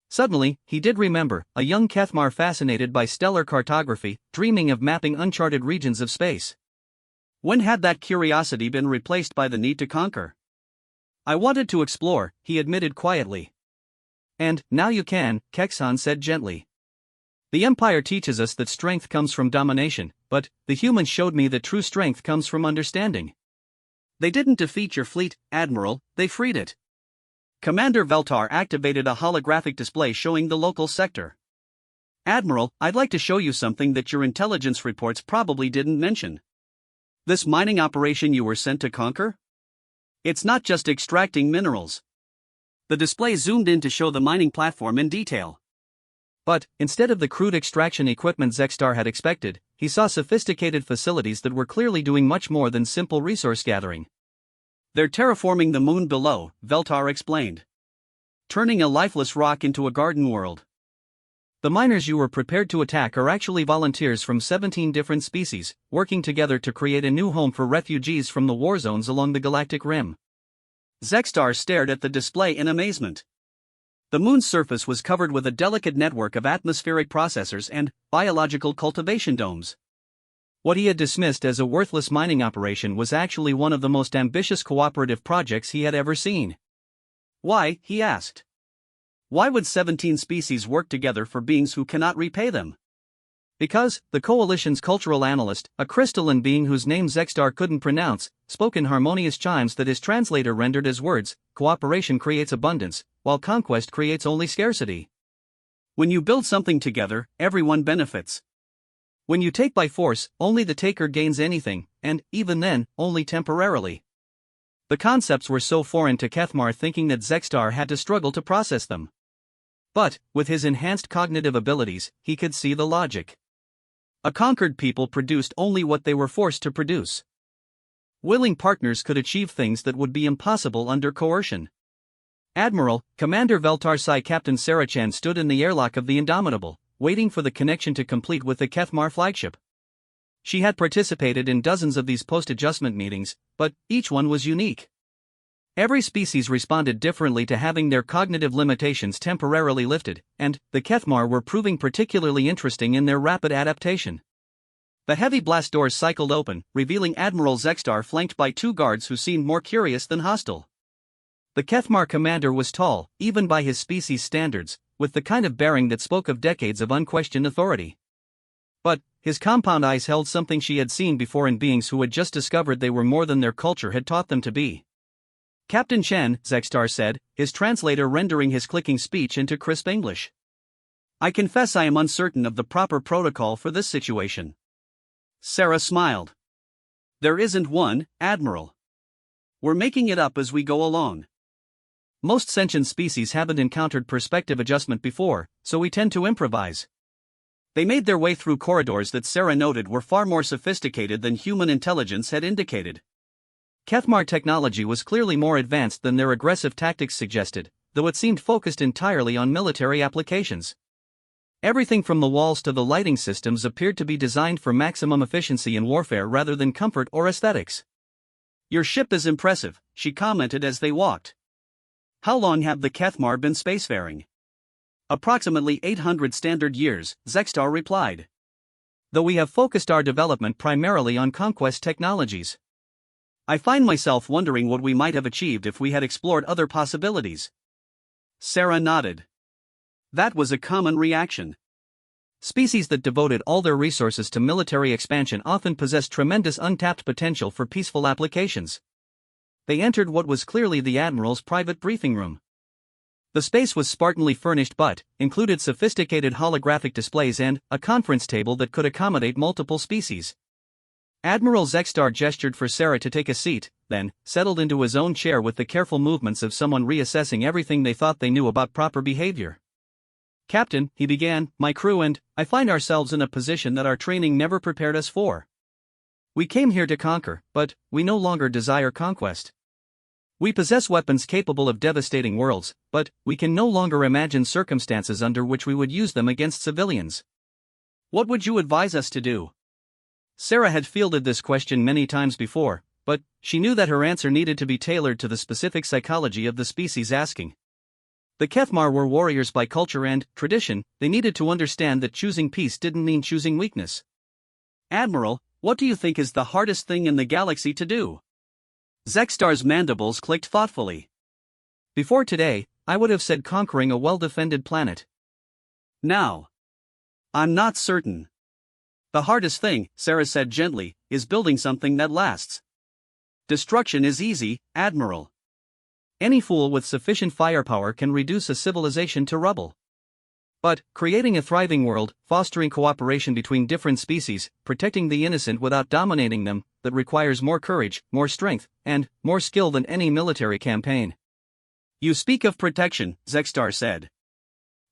Suddenly, he did remember, a young Kethmar fascinated by stellar cartography, dreaming of mapping uncharted regions of space. When had that curiosity been replaced by the need to conquer? I wanted to explore, he admitted quietly. And, now you can, Kexan said gently. The Empire teaches us that strength comes from domination, but the humans showed me that true strength comes from understanding. They didn't defeat your fleet, Admiral, they freed it. Commander Veltar activated a holographic display showing the local sector. Admiral, I'd like to show you something that your intelligence reports probably didn't mention. This mining operation you were sent to conquer? It's not just extracting minerals. The display zoomed in to show the mining platform in detail. But, instead of the crude extraction equipment Zextar had expected, he saw sophisticated facilities that were clearly doing much more than simple resource gathering. They're terraforming the moon below, Veltar explained. Turning a lifeless rock into a garden world. The miners you were prepared to attack are actually volunteers from 17 different species, working together to create a new home for refugees from the war zones along the galactic rim. Zextar stared at the display in amazement. The moon's surface was covered with a delicate network of atmospheric processors and biological cultivation domes. What he had dismissed as a worthless mining operation was actually one of the most ambitious cooperative projects he had ever seen. Why, he asked. Why would 17 species work together for beings who cannot repay them? Because, the Coalition's cultural analyst, a crystalline being whose name Zextar couldn't pronounce, spoke in harmonious chimes that his translator rendered as words, cooperation creates abundance, while conquest creates only scarcity. When you build something together, everyone benefits. When you take by force, only the taker gains anything, and, even then, only temporarily. The concepts were so foreign to Kethmar thinking that Zextar had to struggle to process them. But, with his enhanced cognitive abilities, he could see the logic. A conquered people produced only what they were forced to produce. Willing partners could achieve things that would be impossible under coercion. Admiral, Commander Veltar Psi Captain Sarachan stood in the airlock of the Indomitable, waiting for the connection to complete with the Kethmar flagship. She had participated in dozens of these post-adjustment meetings, but each one was unique. Every species responded differently to having their cognitive limitations temporarily lifted, and the Kethmar were proving particularly interesting in their rapid adaptation. The heavy blast doors cycled open, revealing Admiral Zexstar flanked by two guards who seemed more curious than hostile. The Kethmar commander was tall, even by his species standards, with the kind of bearing that spoke of decades of unquestioned authority. But his compound eyes held something she had seen before in beings who had just discovered they were more than their culture had taught them to be. "Captain Chen," Zexstar said, his translator rendering his clicking speech into crisp English. "I confess I am uncertain of the proper protocol for this situation." Sarah smiled. "There isn't one, Admiral. We're making it up as we go along. Most sentient species haven't encountered perspective adjustment before, so we tend to improvise." They made their way through corridors that Sarah noted were far more sophisticated than human intelligence had indicated. Kethmar technology was clearly more advanced than their aggressive tactics suggested, though it seemed focused entirely on military applications. Everything from the walls to the lighting systems appeared to be designed for maximum efficiency in warfare rather than comfort or aesthetics. "Your ship is impressive," she commented as they walked. "How long have the Kethmar been spacefaring?" "Approximately 800 standard years," Zexstar replied. "Though we have focused our development primarily on conquest technologies. I find myself wondering what we might have achieved if we had explored other possibilities." Sarah nodded. That was a common reaction. Species that devoted all their resources to military expansion often possessed tremendous untapped potential for peaceful applications. They entered what was clearly the Admiral's private briefing room. The space was spartanly furnished but included sophisticated holographic displays and a conference table that could accommodate multiple species. Admiral Zexstar gestured for Sarah to take a seat, then settled into his own chair with the careful movements of someone reassessing everything they thought they knew about proper behavior. "Captain," he began, "my crew and I find ourselves in a position that our training never prepared us for. We came here to conquer, but we no longer desire conquest. We possess weapons capable of devastating worlds, but we can no longer imagine circumstances under which we would use them against civilians. What would you advise us to do?" Sarah had fielded this question many times before, but she knew that her answer needed to be tailored to the specific psychology of the species asking. The Kethmar were warriors by culture and tradition. They needed to understand that choosing peace didn't mean choosing weakness. "Admiral, what do you think is the hardest thing in the galaxy to do?" Zexstar's mandibles clicked thoughtfully. "Before today, I would have said conquering a well-defended planet. Now, I'm not certain. The hardest thing," Sarah said gently, "is building something that lasts. Destruction is easy, Admiral. Any fool with sufficient firepower can reduce a civilization to rubble. But creating a thriving world, fostering cooperation between different species, protecting the innocent without dominating them, that requires more courage, more strength, and more skill than any military campaign." "You speak of protection," Zexstar said.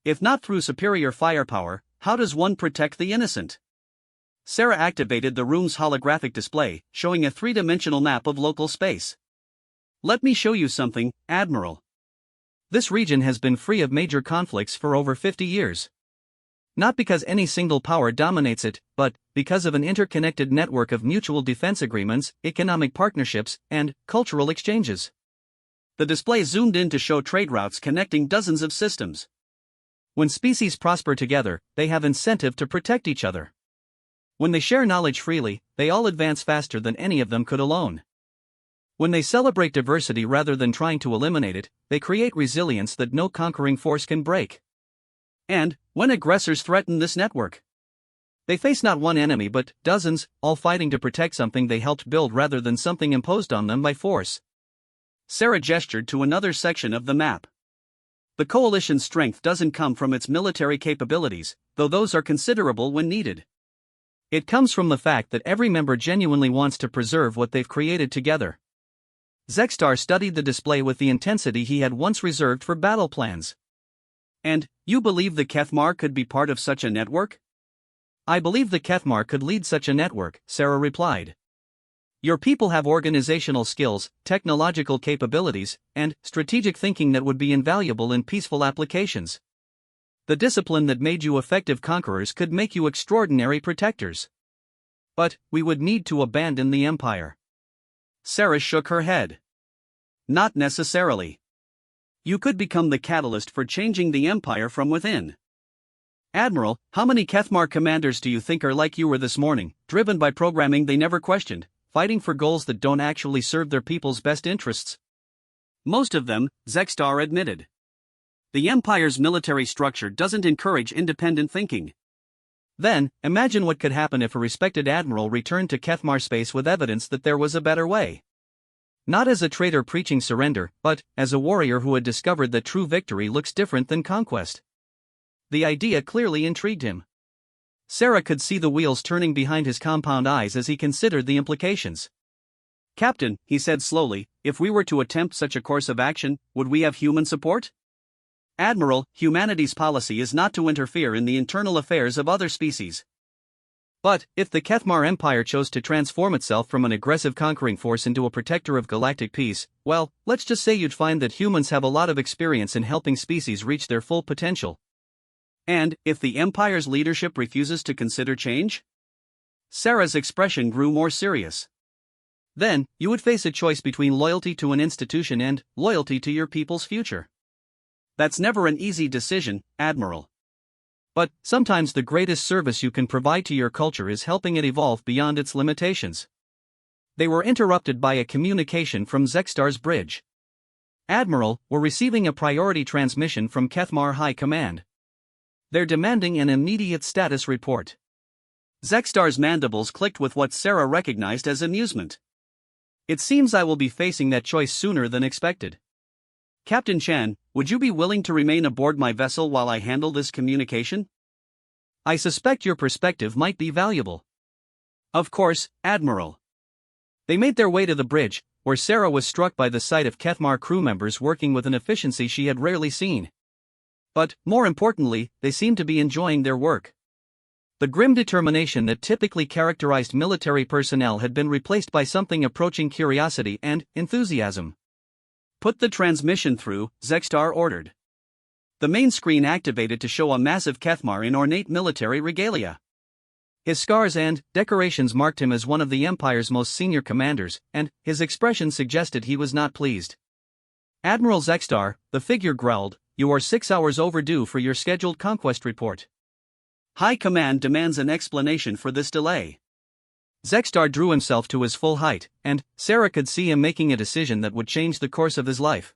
"If not through superior firepower, how does one protect the innocent?" Sarah activated the room's holographic display, showing a three-dimensional map of local space. "Let me show you something, Admiral. This region has been free of major conflicts for over 50 years. Not because any single power dominates it, but because of an interconnected network of mutual defense agreements, economic partnerships, and cultural exchanges." The display zoomed in to show trade routes connecting dozens of systems. When species prosper together, they have incentive to protect each other. When they share knowledge freely, they all advance faster than any of them could alone. When they celebrate diversity rather than trying to eliminate it, they create resilience that no conquering force can break. And when aggressors threaten this network, they face not one enemy but dozens, all fighting to protect something they helped build rather than something imposed on them by force. Sarah gestured to another section of the map. "The coalition's strength doesn't come from its military capabilities, though those are considerable when needed. It comes from the fact that every member genuinely wants to preserve what they've created together." Zexstar studied the display with the intensity he had once reserved for battle plans. "And you believe the Kethmar could be part of such a network?" "I believe the Kethmar could lead such a network," Sarah replied. "Your people have organizational skills, technological capabilities, and strategic thinking that would be invaluable in peaceful applications. The discipline that made you effective conquerors could make you extraordinary protectors. But we would need to abandon the Empire." Sarah shook her head. Not necessarily. You could become the catalyst for changing the Empire from within. Admiral, how many Kethmar commanders do you think are like you were this morning, driven by programming they never questioned, fighting for goals that don't actually serve their people's best interests? Most of them, Zexstar admitted. The Empire's military structure doesn't encourage independent thinking. Then, imagine what could happen if a respected admiral returned to Kethmar space with evidence that there was a better way. Not as a traitor preaching surrender, but as a warrior who had discovered that true victory looks different than conquest. The idea clearly intrigued him. Sarah could see the wheels turning behind his compound eyes as he considered the implications. Captain, he said slowly, if we were to attempt such a course of action, would we have human support? Admiral, humanity's policy is not to interfere in the internal affairs of other species. But, if the Kethmar Empire chose to transform itself from an aggressive conquering force into a protector of galactic peace, well, let's just say you'd find that humans have a lot of experience in helping species reach their full potential. And, if the Empire's leadership refuses to consider change? Sarah's expression grew more serious. Then, you would face a choice between loyalty to an institution and loyalty to your people's future. That's never an easy decision, Admiral. But, sometimes the greatest service you can provide to your culture is helping it evolve beyond its limitations. They were interrupted by a communication from Zexstar's bridge. Admiral, we're receiving a priority transmission from Kethmar High Command. They're demanding an immediate status report. Zexstar's mandibles clicked with what Sarah recognized as amusement. It seems I will be facing that choice sooner than expected. Captain Chan, would you be willing to remain aboard my vessel while I handle this communication? I suspect your perspective might be valuable. Of course, Admiral. They made their way to the bridge, where Sarah was struck by the sight of Kethmar crew members working with an efficiency she had rarely seen. But, more importantly, they seemed to be enjoying their work. The grim determination that typically characterized military personnel had been replaced by something approaching curiosity and enthusiasm. Put the transmission through, Zexstar ordered. The main screen activated to show a massive Kethmar in ornate military regalia. His scars and decorations marked him as one of the Empire's most senior commanders, and his expression suggested he was not pleased. Admiral Zexstar, the figure growled, you are 6 hours overdue for your scheduled conquest report. High Command demands an explanation for this delay. Zexstar drew himself to his full height, and Sarah could see him making a decision that would change the course of his life.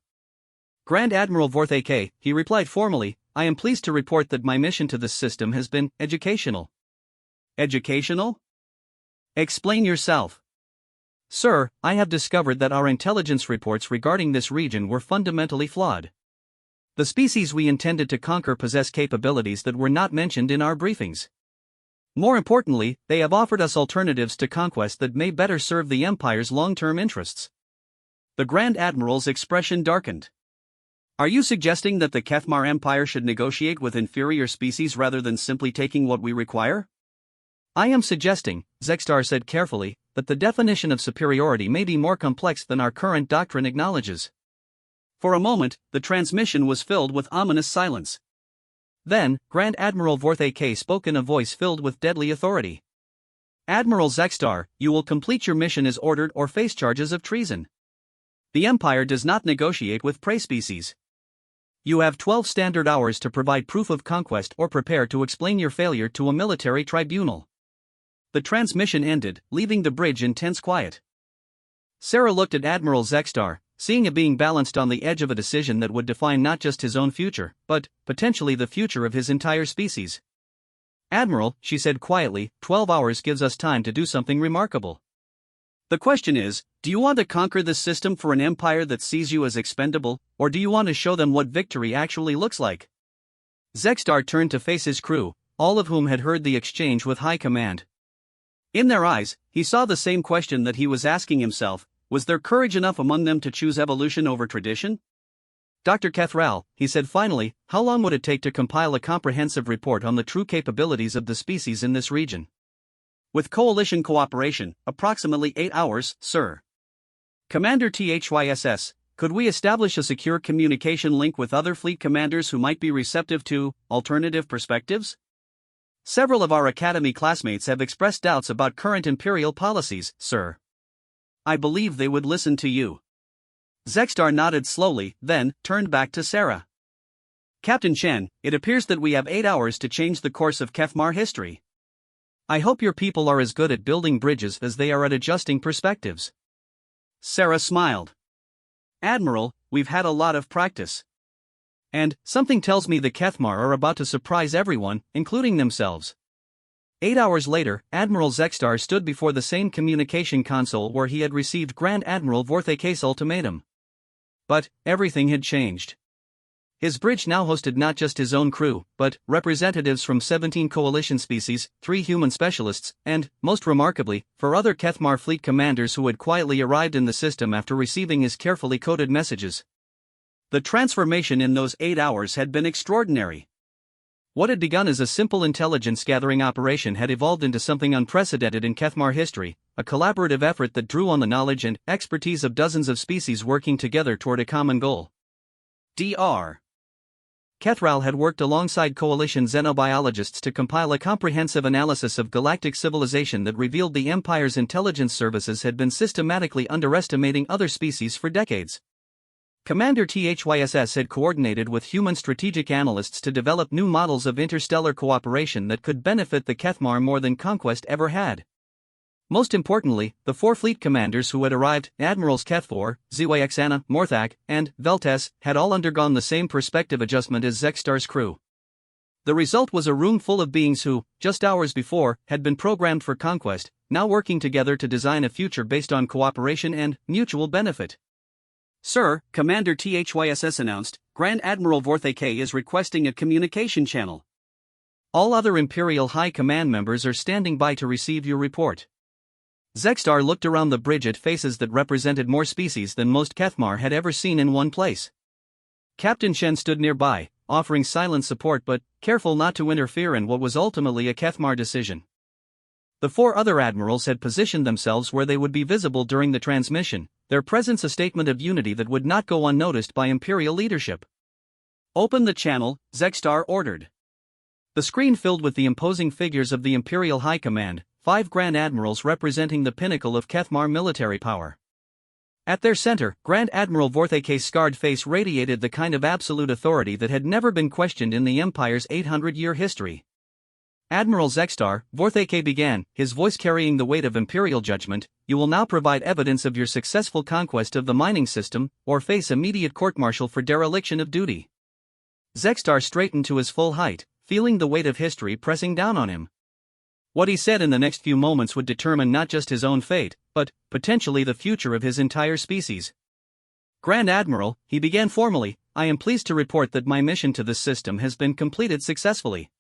Grand Admiral Vorthake, he replied formally, I am pleased to report that my mission to this system has been educational. Educational? Explain yourself. Sir, I have discovered that our intelligence reports regarding this region were fundamentally flawed. The species we intended to conquer possess capabilities that were not mentioned in our briefings. More importantly, they have offered us alternatives to conquest that may better serve the Empire's long-term interests. The Grand Admiral's expression darkened. Are you suggesting that the Kethmar Empire should negotiate with inferior species rather than simply taking what we require? I am suggesting, Zexstar said carefully, that the definition of superiority may be more complex than our current doctrine acknowledges. For a moment, the transmission was filled with ominous silence. Then, Grand Admiral Vorthake spoke in a voice filled with deadly authority. Admiral Zexstar, you will complete your mission as ordered or face charges of treason. The Empire does not negotiate with prey species. You have 12 standard hours to provide proof of conquest or prepare to explain your failure to a military tribunal. The transmission ended, leaving the bridge in tense quiet. Sarah looked at Admiral Zexstar, seeing it being balanced on the edge of a decision that would define not just his own future, but, potentially the future of his entire species. Admiral, she said quietly, 12 hours gives us time to do something remarkable. The question is, do you want to conquer this system for an empire that sees you as expendable, or do you want to show them what victory actually looks like? Zexstar turned to face his crew, all of whom had heard the exchange with High Command. In their eyes, he saw the same question that he was asking himself. Was there courage enough among them to choose evolution over tradition? Dr. Kethral, he said finally, how long would it take to compile a comprehensive report on the true capabilities of the species in this region? With coalition cooperation, approximately 8 hours, sir. Commander THYSS, could we establish a secure communication link with other fleet commanders who might be receptive to alternative perspectives? Several of our Academy classmates have expressed doubts about current Imperial policies, sir. I believe they would listen to you. Zexstar nodded slowly, then turned back to Sarah. Captain Chen, it appears that we have 8 hours to change the course of Kethmar history. I hope your people are as good at building bridges as they are at adjusting perspectives. Sarah smiled. Admiral, we've had a lot of practice. And, something tells me the Kethmar are about to surprise everyone, including themselves. 8 hours later, Admiral Zexstar stood before the same communication console where he had received Grand Admiral Vorthak's ultimatum. But, everything had changed. His bridge now hosted not just his own crew, but representatives from 17 coalition species, 3 human specialists, and, most remarkably, 4 other Kethmar fleet commanders who had quietly arrived in the system after receiving his carefully coded messages. The transformation in those 8 hours had been extraordinary. What had begun as a simple intelligence-gathering operation had evolved into something unprecedented in Kethmar history, a collaborative effort that drew on the knowledge and expertise of dozens of species working together toward a common goal. Dr. Kethral had worked alongside coalition xenobiologists to compile a comprehensive analysis of galactic civilization that revealed the Empire's intelligence services had been systematically underestimating other species for decades. Commander THYSS had coordinated with human strategic analysts to develop new models of interstellar cooperation that could benefit the Kethmar more than Conquest ever had. Most importantly, the 4 fleet commanders who had arrived, Admirals Kethfor, Zwaxana, Morthak, and Veltes, had all undergone the same perspective adjustment as Zexstar's crew. The result was a room full of beings who, just hours before, had been programmed for conquest, now working together to design a future based on cooperation and mutual benefit. Sir, Commander THYSS announced, Grand Admiral Vorthak is requesting a communication channel. All other Imperial High Command members are standing by to receive your report. Zexstar looked around the bridge at faces that represented more species than most Kethmar had ever seen in one place. Captain Chen stood nearby, offering silent support but careful not to interfere in what was ultimately a Kethmar decision. The 4 other admirals had positioned themselves where they would be visible during the transmission, their presence a statement of unity that would not go unnoticed by Imperial leadership. Open the channel, Zexstar ordered. The screen filled with the imposing figures of the Imperial High Command, 5 Grand Admirals representing the pinnacle of Kethmar military power. At their center, Grand Admiral Vorthak's scarred face radiated the kind of absolute authority that had never been questioned in the Empire's 800-year history. Admiral Zexstar, Vorthak began, his voice carrying the weight of Imperial judgment, you will now provide evidence of your successful conquest of the mining system, or face immediate court-martial for dereliction of duty. Zexstar straightened to his full height, feeling the weight of history pressing down on him. What he said in the next few moments would determine not just his own fate, but, potentially the future of his entire species. Grand Admiral, he began formally, I am pleased to report that my mission to this system has been completed successfully.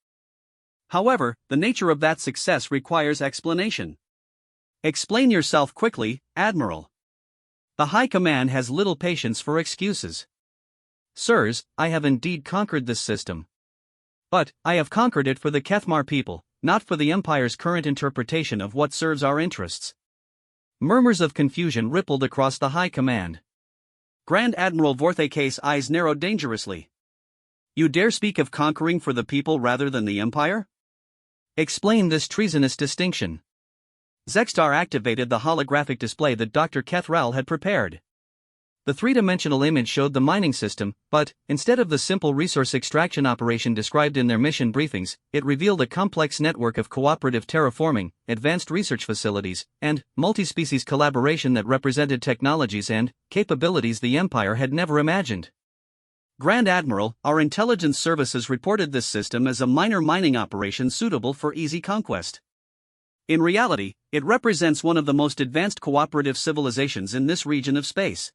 However, the nature of that success requires explanation. Explain yourself quickly, Admiral. The High Command has little patience for excuses. Sirs, I have indeed conquered this system. But, I have conquered it for the Kethmar people, not for the Empire's current interpretation of what serves our interests. Murmurs of confusion rippled across the High Command. Grand Admiral Vorthak's eyes narrowed dangerously. You dare speak of conquering for the people rather than the Empire? Explain this treasonous distinction. Zexstar activated the holographic display that Dr. Kethral had prepared. The 3-dimensional image showed the mining system, but, instead of the simple resource extraction operation described in their mission briefings, it revealed a complex network of cooperative terraforming, advanced research facilities, and multi-species collaboration that represented technologies and capabilities the Empire had never imagined. Grand Admiral, our intelligence services reported this system as a minor mining operation suitable for easy conquest. In reality, it represents one of the most advanced cooperative civilizations in this region of space.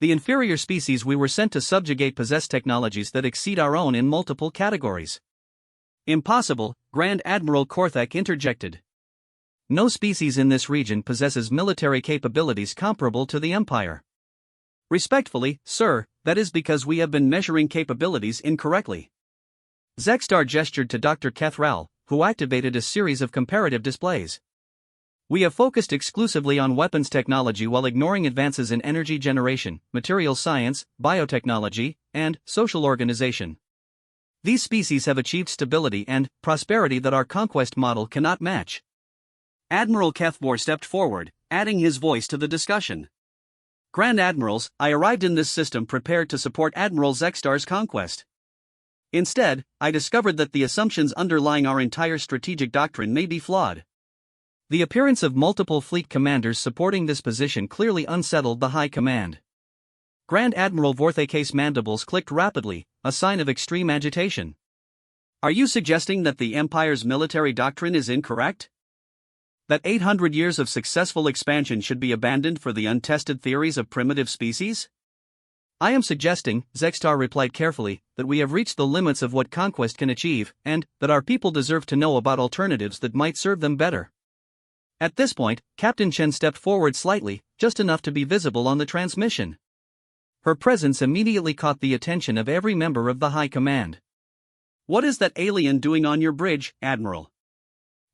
The inferior species we were sent to subjugate possess technologies that exceed our own in multiple categories. Impossible, Grand Admiral Korthak interjected. No species in this region possesses military capabilities comparable to the Empire. Respectfully, sir, that is because we have been measuring capabilities incorrectly. Zexstar gestured to Dr. Kethral, who activated a series of comparative displays. We have focused exclusively on weapons technology while ignoring advances in energy generation, materials science, biotechnology, and social organization. These species have achieved stability and prosperity that our conquest model cannot match. Admiral Kethfor stepped forward, adding his voice to the discussion. Grand Admirals, I arrived in this system prepared to support Admiral Zextar's conquest. Instead, I discovered that the assumptions underlying our entire strategic doctrine may be flawed. The appearance of multiple fleet commanders supporting this position clearly unsettled the High Command. Grand Admiral Vorthaka's mandibles clicked rapidly, a sign of extreme agitation. Are you suggesting that the Empire's military doctrine is incorrect? That 800 years of successful expansion should be abandoned for the untested theories of primitive species? I am suggesting, Zextar replied carefully, that we have reached the limits of what conquest can achieve, and that our people deserve to know about alternatives that might serve them better. At this point, Captain Chen stepped forward slightly, just enough to be visible on the transmission. Her presence immediately caught the attention of every member of the High Command. What is that alien doing on your bridge, Admiral?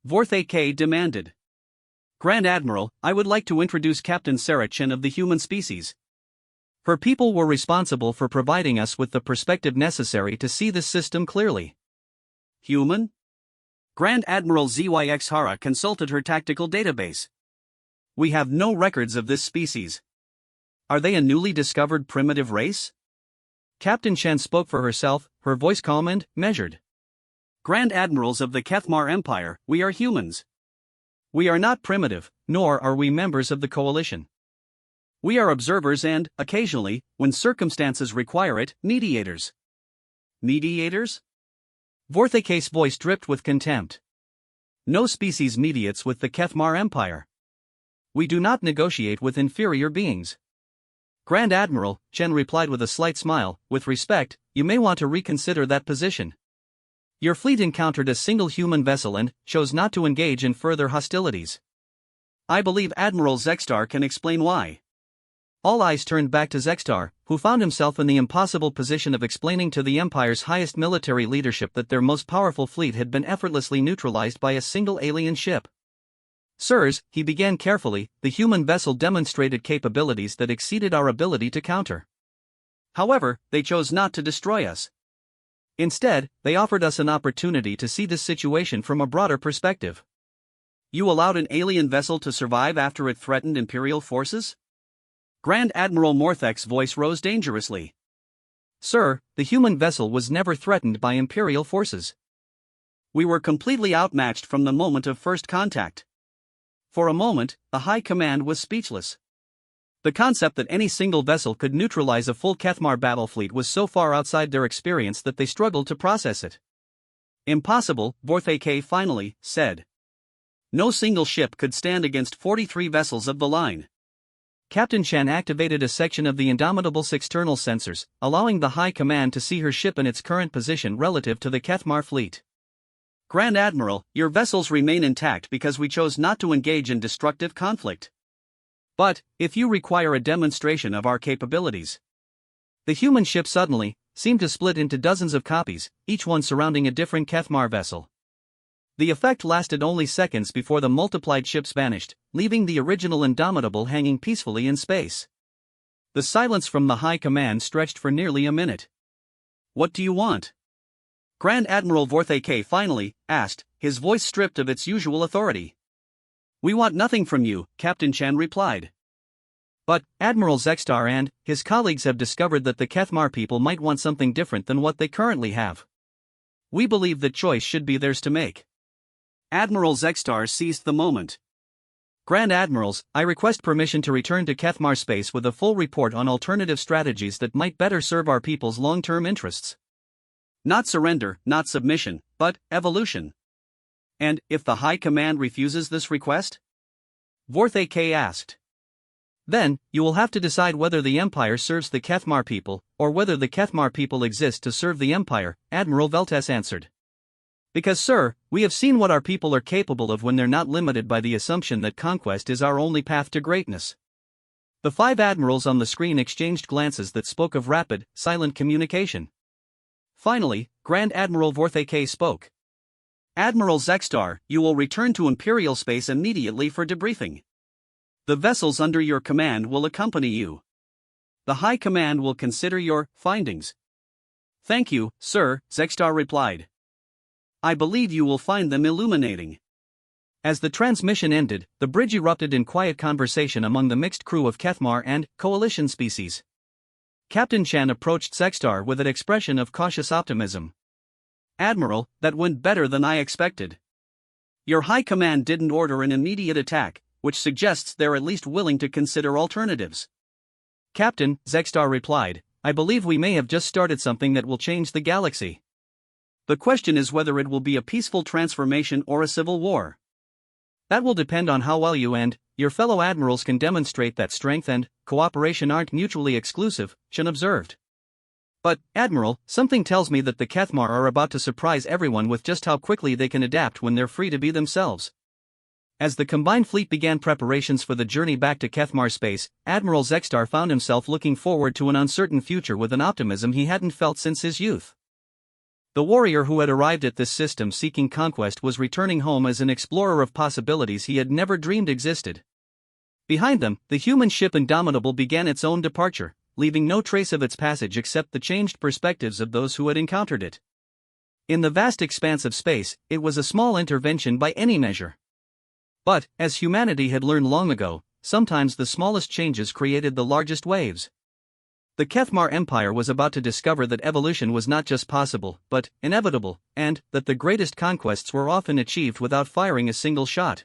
Vorthake demanded. Grand Admiral, I would like to introduce Captain Sarah Chen of the human species. Her people were responsible for providing us with the perspective necessary to see this system clearly. Human? Grand Admiral ZYX Hara consulted her tactical database. We have no records of this species. Are they a newly discovered primitive race? Captain Chen spoke for herself, her voice calm and measured. Grand Admirals of the Kethmar Empire, we are humans. We are not primitive, nor are we members of the coalition. We are observers and, occasionally, when circumstances require it, mediators. Mediators? Vorthake's voice dripped with contempt. No species mediates with the Kethmar Empire. We do not negotiate with inferior beings. Grand Admiral, Chen replied with a slight smile, with respect, you may want to reconsider that position. Your fleet encountered a single human vessel and chose not to engage in further hostilities. I believe Admiral Zextar can explain why. All eyes turned back to Zextar, who found himself in the impossible position of explaining to the Empire's highest military leadership that their most powerful fleet had been effortlessly neutralized by a single alien ship. Sirs, he began carefully, the human vessel demonstrated capabilities that exceeded our ability to counter. However, they chose not to destroy us. Instead, they offered us an opportunity to see this situation from a broader perspective. You allowed an alien vessel to survive after it threatened Imperial forces? Grand Admiral Morthek's voice rose dangerously. Sir, the human vessel was never threatened by Imperial forces. We were completely outmatched from the moment of first contact. For a moment, the High Command was speechless. The concept that any single vessel could neutralize a full Kethmar battle fleet was so far outside their experience that they struggled to process it. Impossible, Vorthake finally said. No single ship could stand against 43 vessels of the line. Captain Chen activated a section of the Indomitable's external sensors, allowing the High Command to see her ship in its current position relative to the Kethmar fleet. Grand Admiral, your vessels remain intact because we chose not to engage in destructive conflict. But, if you require a demonstration of our capabilities. The human ship suddenly seemed to split into dozens of copies, each one surrounding a different Kethmar vessel. The effect lasted only seconds before the multiplied ships vanished, leaving the original Indomitable hanging peacefully in space. The silence from the High Command stretched for nearly a minute. What do you want? Grand Admiral Vorthake finally asked, his voice stripped of its usual authority. We want nothing from you, Captain Chen replied. But, Admiral Zextar and his colleagues have discovered that the Kethmar people might want something different than what they currently have. We believe that choice should be theirs to make. Admiral Zextar seized the moment. Grand Admirals, I request permission to return to Kethmar space with a full report on alternative strategies that might better serve our people's long-term interests. Not surrender, not submission, but evolution. And, if the High Command refuses this request? Vorthake asked. Then, you will have to decide whether the Empire serves the Kethmar people, or whether the Kethmar people exist to serve the Empire, Admiral Veltes answered. Because sir, we have seen what our people are capable of when they're not limited by the assumption that conquest is our only path to greatness. The 5 admirals on the screen exchanged glances that spoke of rapid, silent communication. Finally, Grand Admiral Vorthake spoke. Admiral Zextar, you will return to Imperial space immediately for debriefing. The vessels under your command will accompany you. The High Command will consider your findings. Thank you, sir, Zextar replied. I believe you will find them illuminating. As the transmission ended, the bridge erupted in quiet conversation among the mixed crew of Kethmar and Coalition species. Captain Chan approached Sextar with an expression of cautious optimism. "Admiral, that went better than I expected. Your high command didn't order an immediate attack, which suggests they're at least willing to consider alternatives." "Captain," Sextar replied, "I believe we may have just started something that will change the galaxy. The question is whether it will be a peaceful transformation or a civil war. That will depend on how well you and your fellow admirals can demonstrate that strength and cooperation aren't mutually exclusive," Chen observed. "But, Admiral, something tells me that the Kethmar are about to surprise everyone with just how quickly they can adapt when they're free to be themselves." As the combined fleet began preparations for the journey back to Kethmar space, Admiral Sextar found himself looking forward to an uncertain future with an optimism he hadn't felt since his youth. The warrior who had arrived at this system seeking conquest was returning home as an explorer of possibilities he had never dreamed existed. Behind them, the human ship Indomitable began its own departure, leaving no trace of its passage except the changed perspectives of those who had encountered it. In the vast expanse of space, it was a small intervention by any measure. But, as humanity had learned long ago, sometimes the smallest changes created the largest waves. The Kethmar Empire was about to discover that evolution was not just possible, but inevitable, and that the greatest conquests were often achieved without firing a single shot.